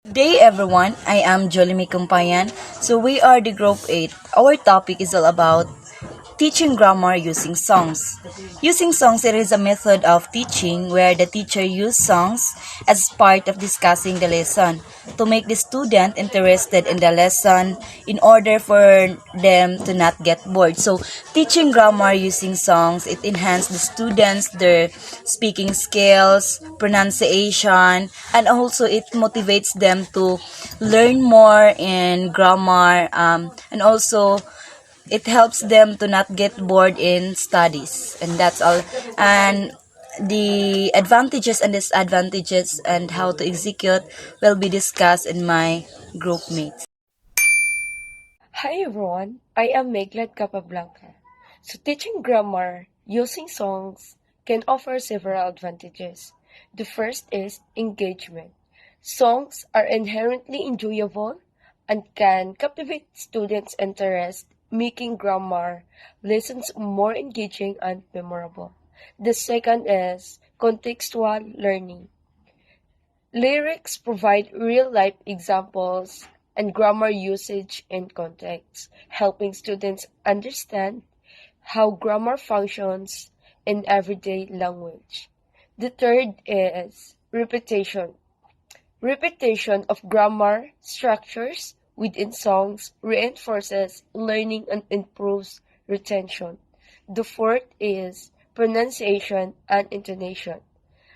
Day everyone, I am Jolimi Kumpayan. So we are the group 8. Our topic is all about teaching grammar using songs. Using songs, it is a method of teaching where the teacher uses songs as part of discussing the lesson to make the student interested in the lesson in order for them to not get bored. So teaching grammar using songs, it enhances the students their speaking skills, pronunciation, and also it motivates them to learn more in grammar and also it helps them to not get bored in studies, and that's all. And the advantages and disadvantages and how to execute will be discussed in my group mates. Hi everyone, I am Meglet Capablanca. So teaching grammar using songs can offer several advantages. The first is engagement. Songs are inherently enjoyable and can captivate students' interest, making grammar lessons more engaging and memorable. The second is contextual learning. Lyrics provide real-life examples and grammar usage in context, helping students understand how grammar functions in everyday language. The third is repetition. Repetition of grammar structures within songs reinforces learning and improves retention. The fourth is pronunciation and intonation.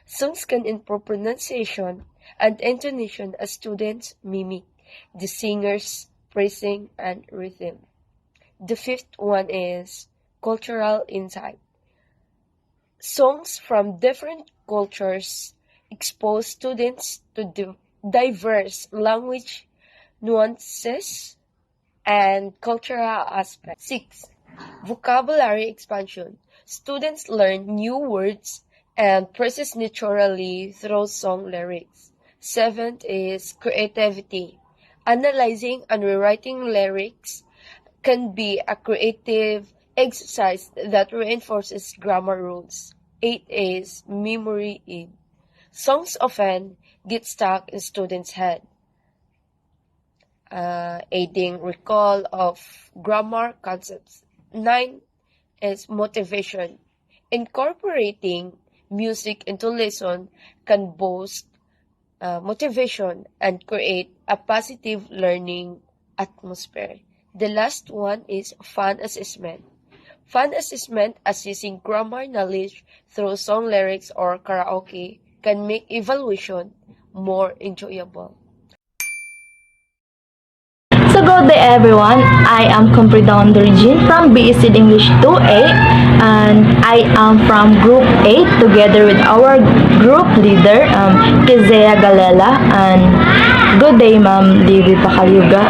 Songs can improve pronunciation and intonation as students mimic the singer's phrasing and rhythm. The fifth one is cultural insight. Songs from different cultures expose students to diverse language nuances and cultural aspects. 6. Vocabulary expansion. Students learn new words and phrases naturally through song lyrics. 7th is creativity. Analyzing and rewriting lyrics can be a creative exercise that reinforces grammar rules. 8 is memory aid. Songs often get stuck in students' head, aiding recall of grammar concepts. 9 is motivation. Incorporating music into lesson can boost motivation and create a positive learning atmosphere. The last one is fun assessment. Fun assessment, assessing grammar knowledge through song lyrics or karaoke, can make evaluation more enjoyable. So good day everyone, I am Compridon Regine from BEC English 2A and I am from Group 8 together with our group leader, Kizea Galela, and good day Ma'am Livy Pacalyuga.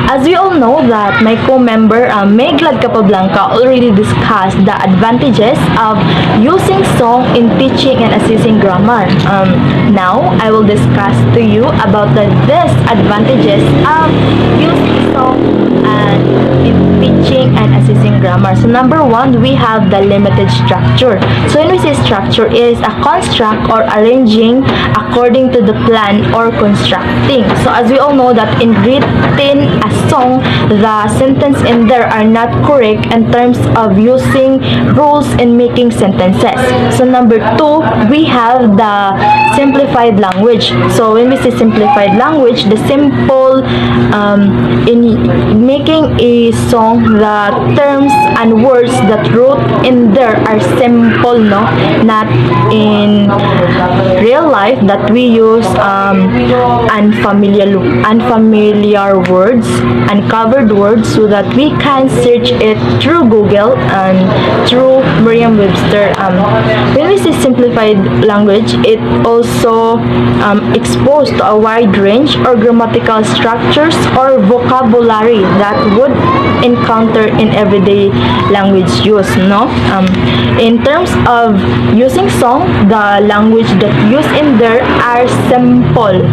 As we all know that my co-member Meg Lad Capablanca already discussed the advantages of using song in teaching and assessing grammar. Now I will discuss to you about the disadvantages of using song and in teaching and assessing grammar. So number one, we have the limited structure. So when we say structure, it is a construct or arranging according to the plan or constructing. So as we all know that in written a song, the sentence in there are not correct in terms of using rules in making sentences. So number two, we have the simplified language. So when we say simplified language, the simple in making a song, the terms and words that wrote in there are simple, no, not in real life that we use unfamiliar words, uncovered words, so that we can search it through Google and through Merriam-Webster. When we say simplified language, it also exposed to a wide range or grammatical structures or vocabulary that would encounter in everyday language use, no? In terms of using song, the language that used in there are simple,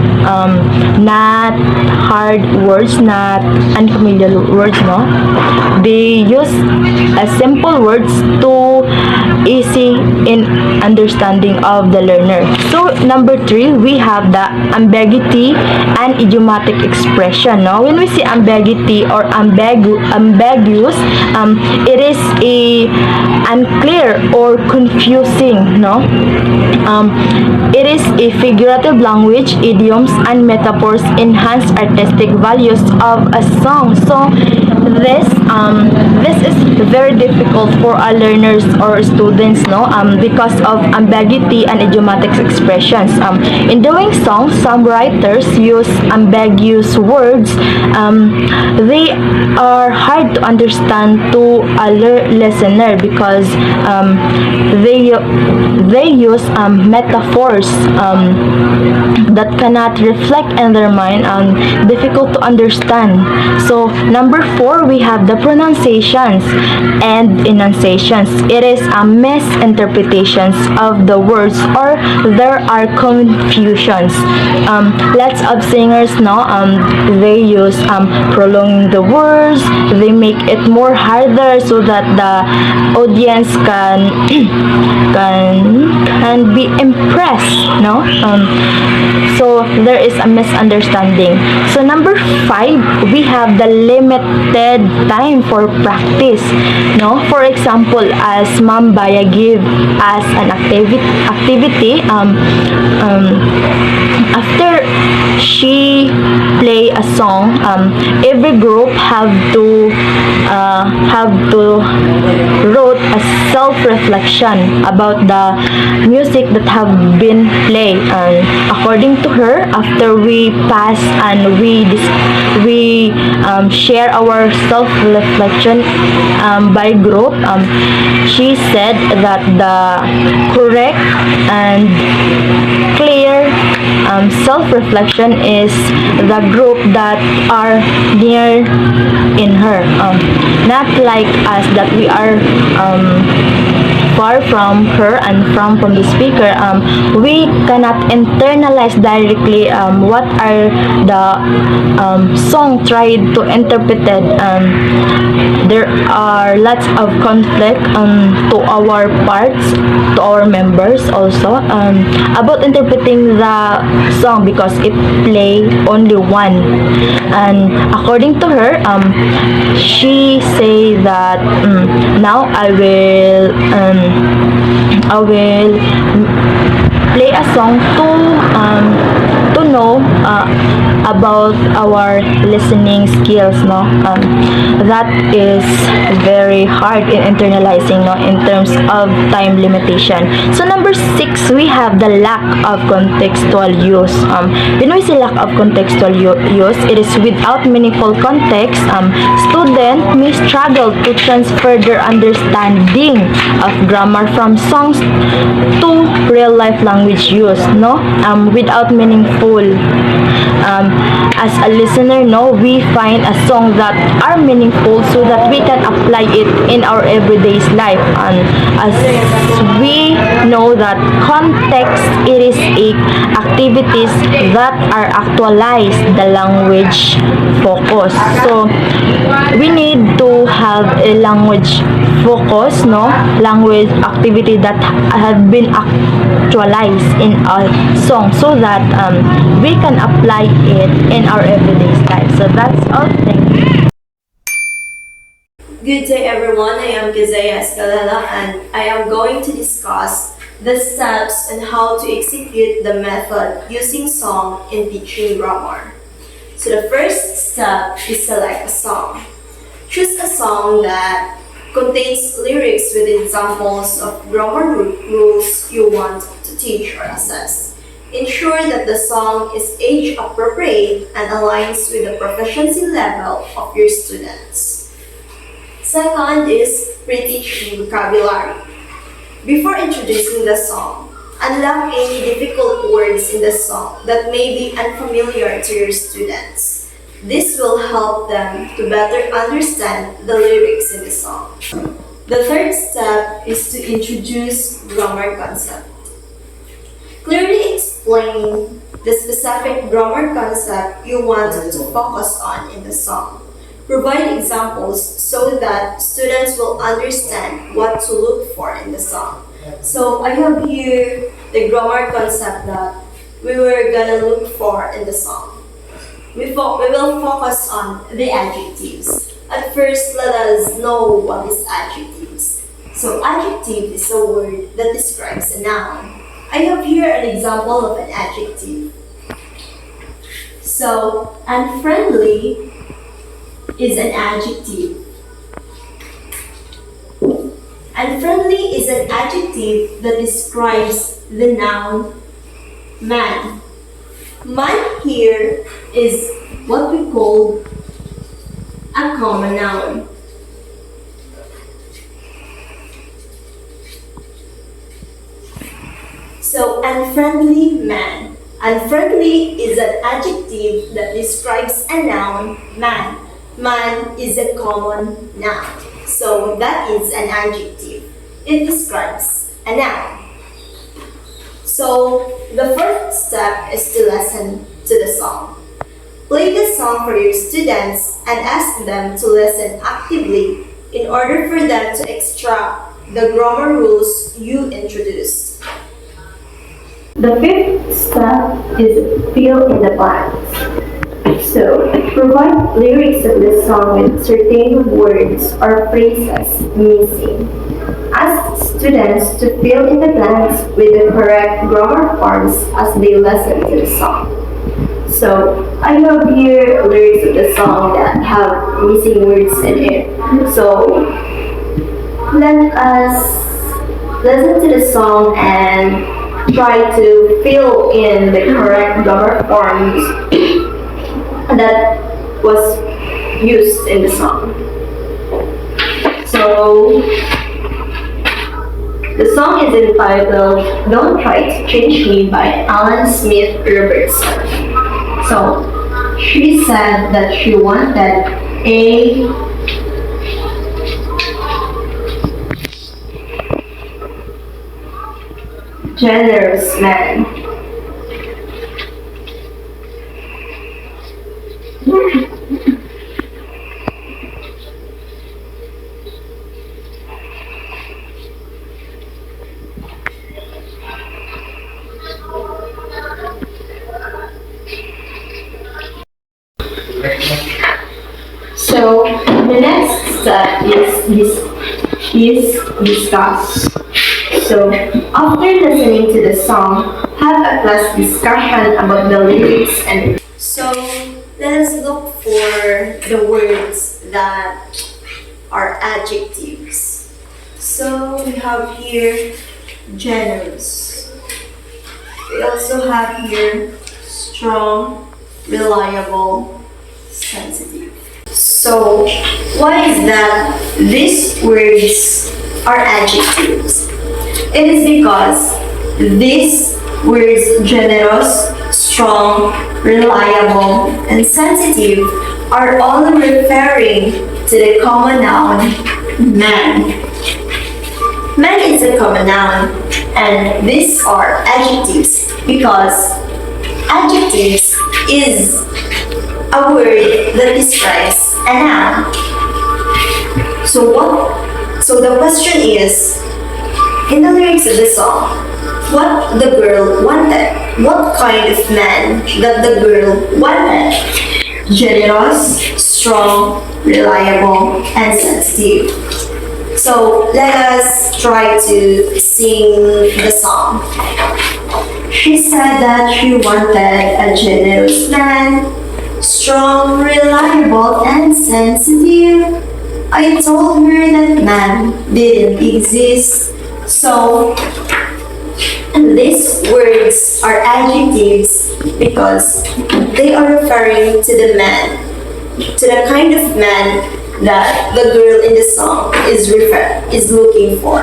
not hard words, not unfamiliar words, no? They use simple words to easy in understanding of the learner. So number 3, we have the ambiguity and idiomatic expression. No, when we say ambiguity or ambiguous, it is a unclear or confusing. No, it is a figurative language, idioms and metaphors enhance artistic values of a song. So this is very difficult for our learners or students, no, because of ambiguity and idiomatic expressions. In doing songs, some writers use ambiguous words. They are hard to understand to a listener because they use metaphors that cannot reflect in their mind, difficult to understand. So number 4, we have the pronunciations and enunciations. It is a misinterpretations of the words or there are confusions. Lots of singers now they use prolonging the words. They make it more harder so that the audience can be impressed, no? So there is a misunderstanding. So number 5, we have the limited time for practice, no? For example, as Ma'am Baya give as an activity, after she play a song, every group have to wrote a self-reflection about the music that have been played. According to her, after we pass and we share our self-reflection by group, she said that the correct and clear self-reflection is the group that are near in her, not like us that we are far from her and from the speaker. We cannot internalize directly what are the song tried to interpreted. There are lots of conflict to our parts, to our members also, about interpreting the song because it play only one. And according to her, she say that now I will play a song to know about our listening skills, no? That is very hard in internalizing, no, in terms of time limitation. So number 6, we have the lack of contextual use. When we say lack of contextual use, it is without meaningful context. Students may struggle to transfer their understanding of grammar from songs to real life language use, no, without meaningful. As a listener, no, we find a song that are meaningful so that we can apply it in our everyday life. And as we know that context, it is activities that are actualize the language focus. So we need to have a language focus, no, language activity that have been actualized in a song so that we can apply it in our everyday life. So that's all. Thank you. Good day everyone, I am Gazaya Escalera and I am going to discuss the steps on how to execute the method using song in teaching grammar. So the first step is select a song. Choose a song that contains lyrics with examples of grammar rules you want to teach or assess. Ensure that the song is age appropriate and aligns with the proficiency level of your students. Second is pre-teach vocabulary. Before introducing the song, unlock any difficult words in the song that may be unfamiliar to your students. This will help them to better understand the lyrics in the song. The third step is to introduce grammar concept. Clearly explain the specific grammar concept you want to focus on in the song. Provide examples so that students will understand what to look for in the song. So I have here the grammar concept that we were gonna look for in the song. We will focus on the adjectives. At first, let us know what is adjectives. So adjective is a word that describes a noun. I have here an example of an adjective. So, unfriendly is an adjective. Unfriendly is an adjective that describes the noun man. Man here is what we call a common noun. So, unfriendly man. Unfriendly is an adjective that describes a noun, man. Man is a common noun. So, that is an adjective. It describes a noun. So, the first step is to listen to the song. Play the song for your students and ask them to listen actively in order for them to extract the grammar rules you introduced. The fifth step is fill in the blanks. So, provide lyrics of the song with certain words or phrases missing. Ask students to fill in the blanks with the correct grammar forms as they listen to the song. So, I have here lyrics of the song that have missing words in it. So, let us listen to the song and try to fill in the correct grammar forms that was used in the song. So, the song is entitled Don't Try to Change Me by Alan Smith Robertson. So, she said that she wanted a generous man. So the next step is discuss. So after listening to the song, have a class discussion about the lyrics and So, let us look for the words that are adjectives. So, we have here generous. We also have here strong, reliable, sensitive. So, why is that these words are adjectives? It is because these words generous, strong, reliable, and sensitive are all referring to the common noun man. Man is a common noun, and these are adjectives because adjectives is a word that describes a noun. So the question is, in the lyrics of the song, what the girl wanted? What kind of man that the girl wanted? Generous, strong, reliable, and sensitive. So let us try to sing the song. She said that she wanted a generous man, strong, reliable, and sensitive. I told her that man didn't exist. So, these words are adjectives because they are referring to the man, to the kind of man that the girl in the song is looking for.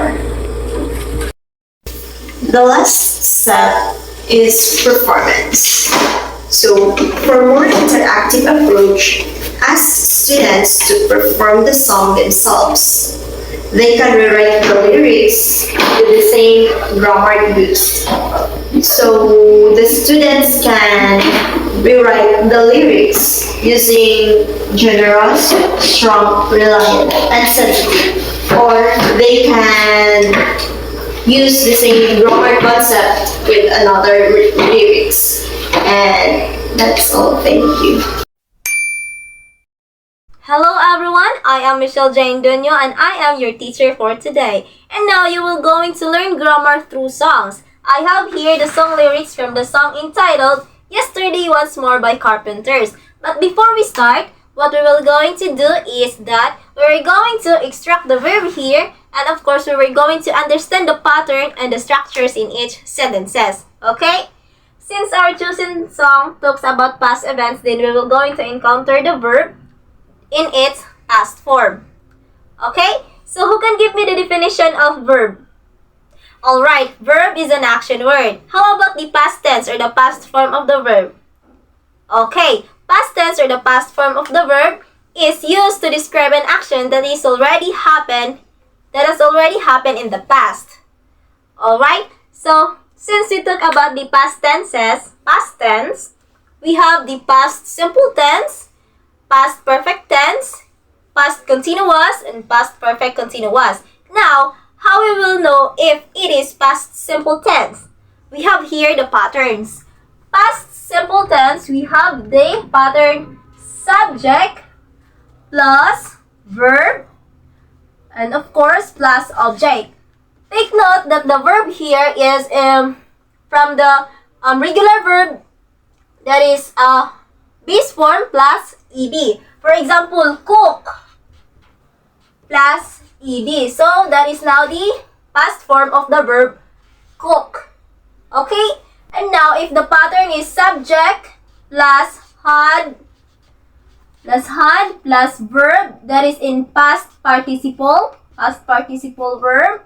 The last step is performance. So, for more interactive approach, ask students to perform the song themselves. They can rewrite the lyrics with the same grammar used. So, the the students can rewrite the lyrics using generous, strong, reliant, and sensitive. Or they can use the same grammar concept with another lyrics. And that's all. Thank you. Hello everyone, I am Michelle Jane Dunyo and I am your teacher for today. And now you will going to learn grammar through songs. I have here the song lyrics from the song entitled Yesterday Once More by Carpenters. But before we start, what we will going to do is that we're going to extract the verb here, and of course we were going to understand the pattern and the structures in each sentences. Okay? Since our chosen song talks about past events, then we will going to encounter the verb in its past form. Okay? So who can give me the definition of verb? Alright, verb is an action word. How about the past tense or the past form of the verb? Okay, past tense or the past form of the verb is used to describe an action that has already happened in the past. Alright, so since we talk about the past tense, we have the past simple tense, past perfect tense, past continuous, and past perfect continuous. Now, how we will know if it is past simple tense? We have here the patterns. Past simple tense, we have the pattern subject plus verb and of course plus object. Take note that the verb here is from the regular verb, that is base form plus ed. For example, cook plus ed. So that is now the past form of the verb cook. Okay? And now if the pattern is subject plus had plus verb, that is in past participle verb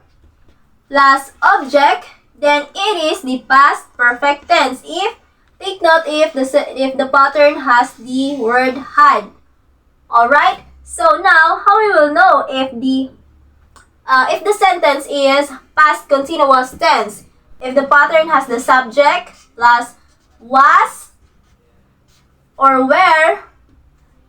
plus object, then it is the past perfect tense. Take note if the pattern has the word had. Alright? So now, how we will know if the sentence is past continuous tense? If the pattern has the subject plus was or were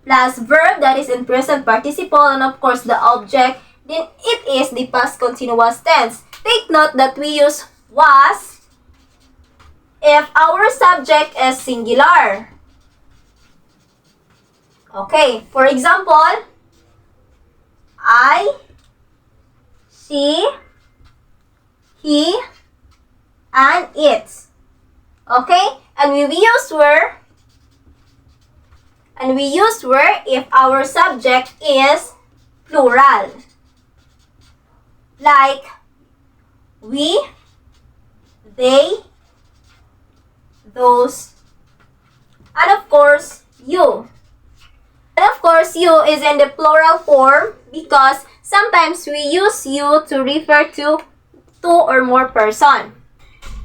plus verb that is in present participle and of course the object, then it is the past continuous tense. Take note that we use was if our subject is singular. Okay, for example, I, she, he, and it. Okay, and we use were if our subject is plural. Like we, they, those, and of course you. And of course you is in the plural form because sometimes we use you to refer to two or more person.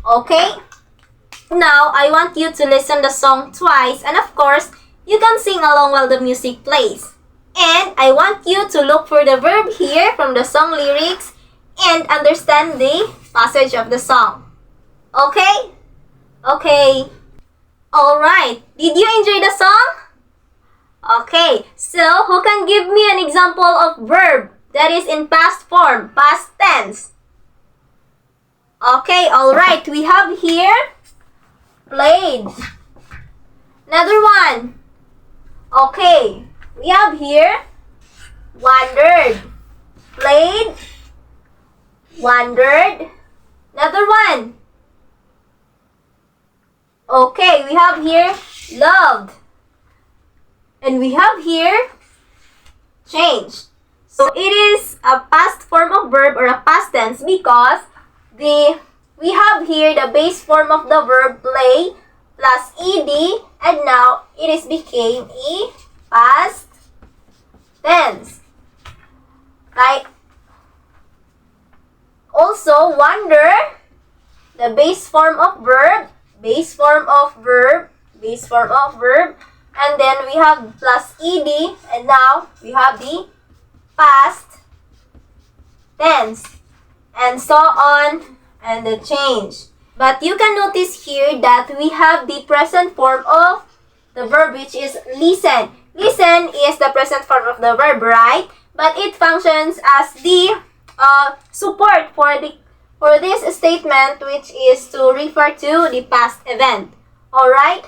Okay? Now, I want you to listen the song twice and of course, you can sing along while the music plays. And I want you to look for the verb here from the song lyrics and understand the passage of the song. Okay? Okay. Alright. Did you enjoy the song? Okay. So, who can give me an example of verb that is in past form, past tense? Okay, alright. We have here played. Another one. Okay. We have here wandered. Played. Wandered. Another one. Okay, we have here loved. And we have here changed. So it is a past form of verb or a past tense because we have here the base form of the verb play plus ed, and now it is became a past tense. Right? Also, wonder, the base form of verb, and then we have plus ed, and now we have the past tense, and so on, and the change. But you can notice here that we have the present form of the verb, which is listen. Listen is the present form of the verb, right? But it functions as the support for this statement, which is to refer to the past event. Alright?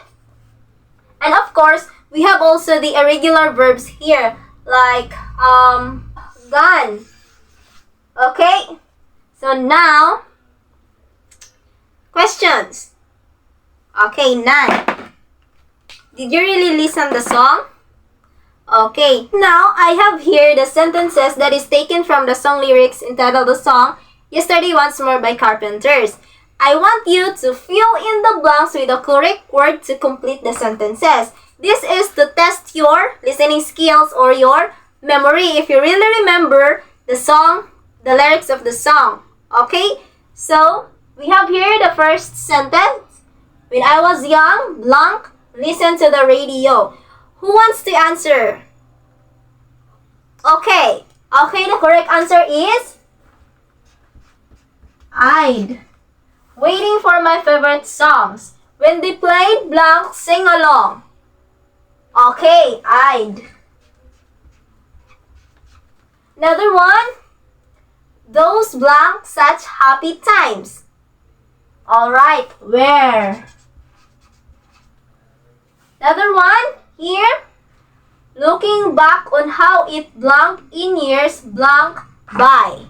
And of course, we have also the irregular verbs here, like gone. Okay? So now, questions. Okay, none. Did you really listen the song? Okay, now I have here the sentences that is taken from the song lyrics entitled the song Yesterday Once More by Carpenters. I want you to fill in the blanks with the correct word to complete the sentences. This is to test your listening skills or your memory if you really remember the song, the lyrics of the song. Okay, so we have here the first sentence. When I was young, blank, listen to the radio. Who wants to answer? Okay, the correct answer is I'd. Waiting for my favorite songs. When they played, blank, sing along. Okay, I'd. Another one. Those blank, such happy times. Alright, where? Another one, here. Looking back on how it blank in years blank by.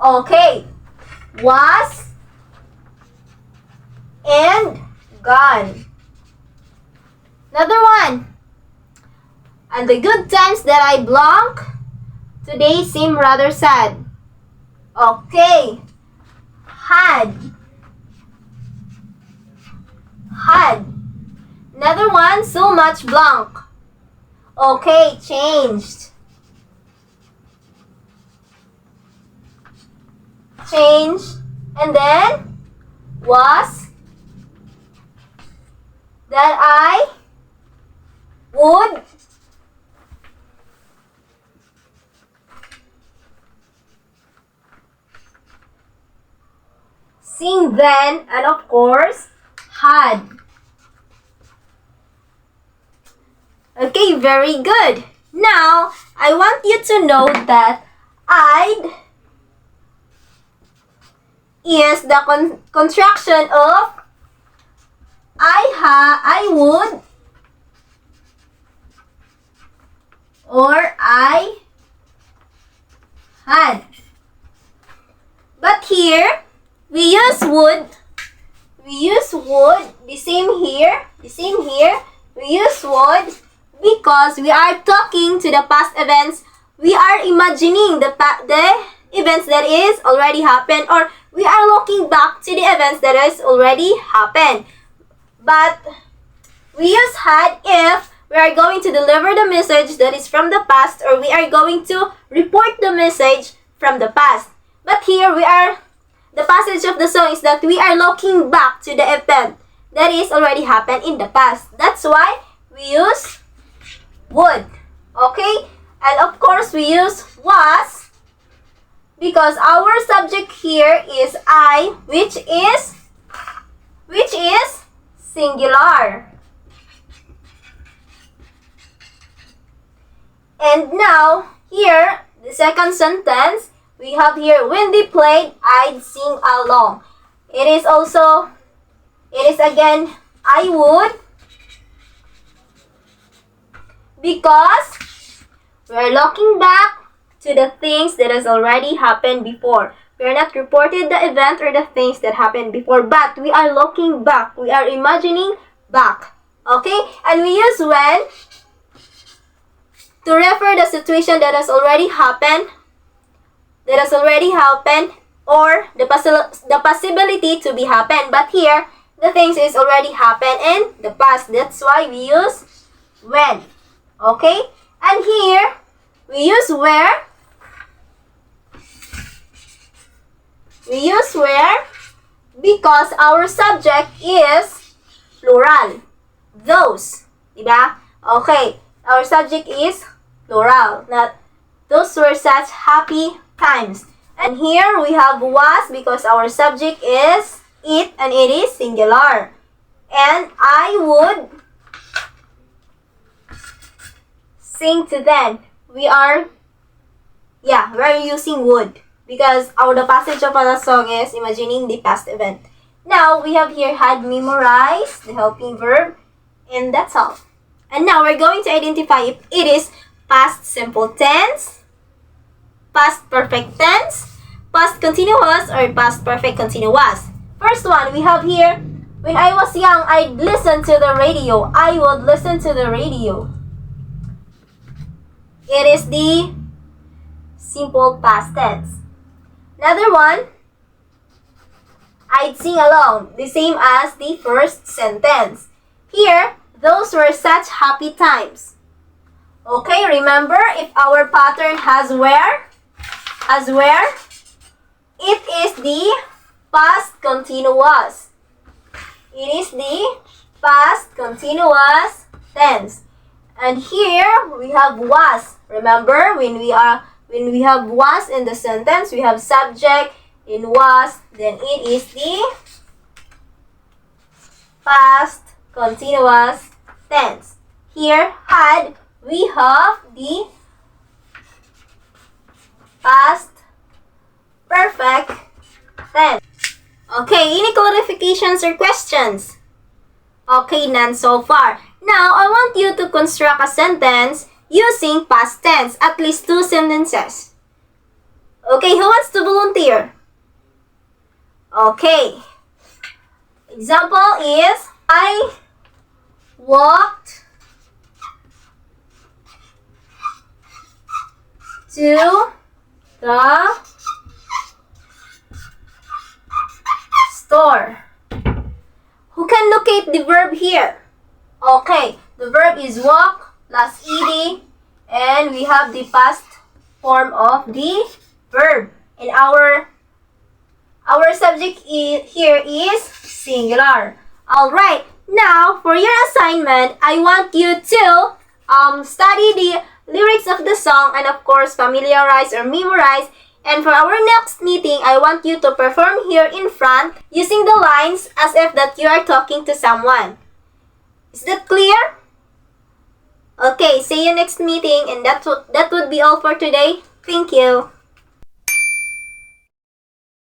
Okay, was and gone. Another one. And the good times that I blank today seem rather sad. Okay. Had. Another one, so much blank. Okay, changed. And then was that I would sing then, and of course had. Okay, very good. Now I want you to know that I'd is the contraction of I would, or I had. But here we use would. The same here. We use would because we are talking to the past events. We are imagining the events that is already happened, or we are looking back to the events that has already happened. But we use had if we are going to deliver the message that is from the past, or we are going to report the message from the past. But here the passage of the song is that we are looking back to the event that is already happened in the past. That's why we use would. Okay? And of course we use was because our subject here is I, which is singular. And now here the second sentence we have here, when they played, I'd sing along. It is again I would because we're looking back to the things that has already happened before. We are not reported the event or the things that happened before, but we are looking back. We are imagining back. Okay? And we use when to refer the situation that has already happened, or the possibility to be happened. But here, the things is already happened in the past. That's why we use when. Okay? And here, we use where. Because our subject is plural. Those. Diba? Okay. Our subject is plural. Not those were such happy times. And here we have was because our subject is it and it is singular. And I would sing to them. We're using would because the passage of the song is imagining the past event. Now, we have here had memorized the helping verb, and that's all. And now, we're going to identify if it is past simple tense, past perfect tense, past continuous, or past perfect continuous. First one, we have here, when I was young, I'd listen to the radio. I would listen to the radio. It is the simple past tense. Another one, I'd sing along, the same as the first sentence. Here, those were such happy times. Okay, remember, if our pattern has where, it is the past continuous. It is the past continuous tense. And here, we have was. Remember, when we have was in the sentence, we have subject in was, then it is the past continuous tense. Here, had, we have the past perfect tense. Okay, any clarifications or questions? Okay, none so far. Now, I want you to construct a sentence using past tense, at least 2 sentences. Okay, who wants to volunteer? Okay. Example is, I walked to the store. Who can locate the verb here? Okay, the verb is walk plus ed, and we have the past form of the verb. And our subject here is singular. Alright, now for your assignment, I want you to study the lyrics of the song and of course familiarize or memorize. And for our next meeting, I want you to perform here in front using the lines as if that you are talking to someone. Is that clear? Okay, see you next meeting, and that would be all for today. Thank you.